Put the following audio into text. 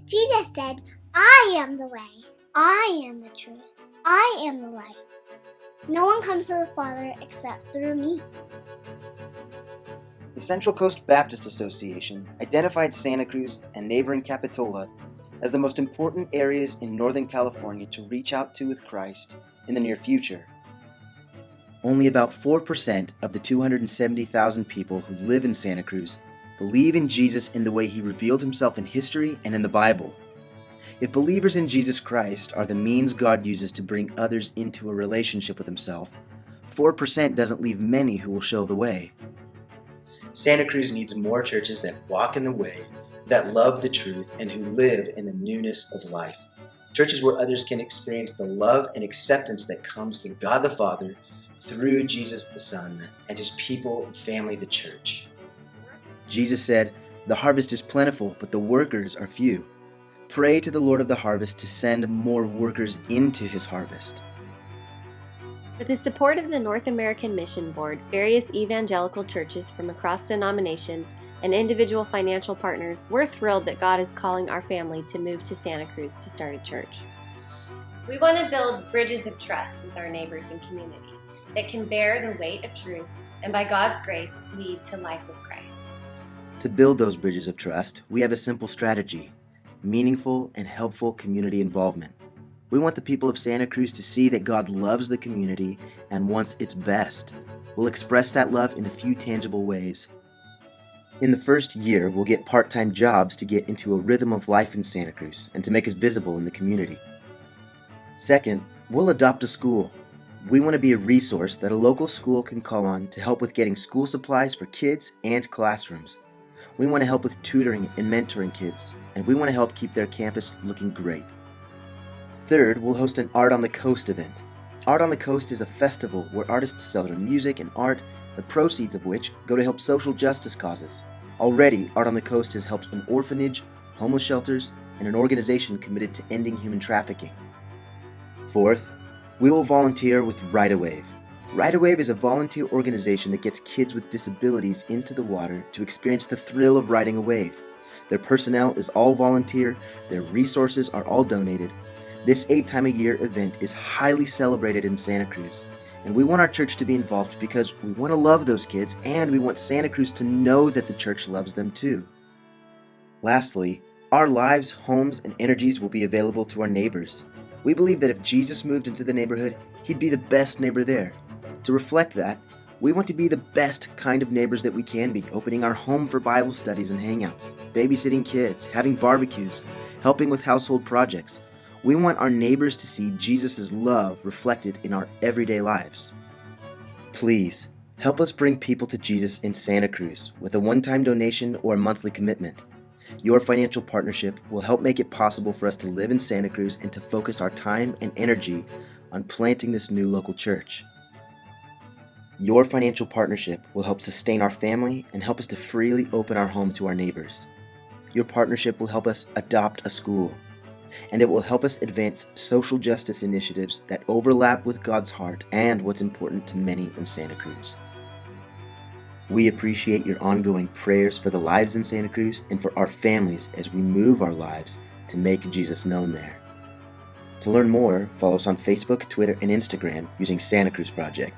Jesus said, I am the way, I am the truth, I am the light. No one comes to the Father except through me. The Central Coast Baptist Association identified Santa Cruz and neighboring Capitola as the most important areas in Northern California to reach out to with Christ in the near future. Only about 4% of the 270,000 people who live in Santa Cruz believe in Jesus in the way he revealed himself in history and in the Bible. If believers in Jesus Christ are the means God uses to bring others into a relationship with himself, 4% doesn't leave many who will show the way. Santa Cruz needs more churches that walk in the way, that love the truth, and who live in the newness of life. Churches where others can experience the love and acceptance that comes through God the Father, through Jesus the Son, and his people and family, the church. Jesus said, "The harvest is plentiful, but the workers are few." Pray to the Lord of the harvest to send more workers into his harvest. With the support of the North American Mission Board, various evangelical churches from across denominations, and individual financial partners, we're thrilled that God is calling our family to move to Santa Cruz to start a church. We want to build bridges of trust with our neighbors and community that can bear the weight of truth and by God's grace lead to life with Christ. To build those bridges of trust, we have a simple strategy: meaningful and helpful community involvement. We want the people of Santa Cruz to see that God loves the community and wants its best. We'll express that love in a few tangible ways. In the first year, we'll get part-time jobs to get into a rhythm of life in Santa Cruz and to make us visible in the community. Second, we'll adopt a school. We want to be a resource that a local school can call on to help with getting school supplies for kids and classrooms. We want to help with tutoring and mentoring kids, and we want to help keep their campus looking great. Third, we'll host an Art on the Coast event. Art on the Coast is a festival where artists sell their music and art, the proceeds of which go to help social justice causes. Already, Art on the Coast has helped an orphanage, homeless shelters, and an organization committed to ending human trafficking. Fourth, we will volunteer with Ride a Wave. Ride a Wave is a volunteer organization that gets kids with disabilities into the water to experience the thrill of riding a wave. Their personnel is all volunteer, their resources are all donated. This 8-time-a-year event is highly celebrated in Santa Cruz, and we want our church to be involved because we want to love those kids and we want Santa Cruz to know that the church loves them too. Lastly, our lives, homes, and energies will be available to our neighbors. We believe that if Jesus moved into the neighborhood, he'd be the best neighbor there. To reflect that, we want to be the best kind of neighbors that we can be, opening our home for Bible studies and hangouts, babysitting kids, having barbecues, helping with household projects. We want our neighbors to see Jesus' love reflected in our everyday lives. Please, help us bring people to Jesus in Santa Cruz with a one-time donation or a monthly commitment. Your financial partnership will help make it possible for us to live in Santa Cruz and to focus our time and energy on planting this new local church. Your financial partnership will help sustain our family and help us to freely open our home to our neighbors. Your partnership will help us adopt a school, and it will help us advance social justice initiatives that overlap with God's heart and what's important to many in Santa Cruz. We appreciate your ongoing prayers for the lives in Santa Cruz and for our families as we move our lives to make Jesus known there. To learn more, follow us on Facebook, Twitter, and Instagram using Santa Cruz Project.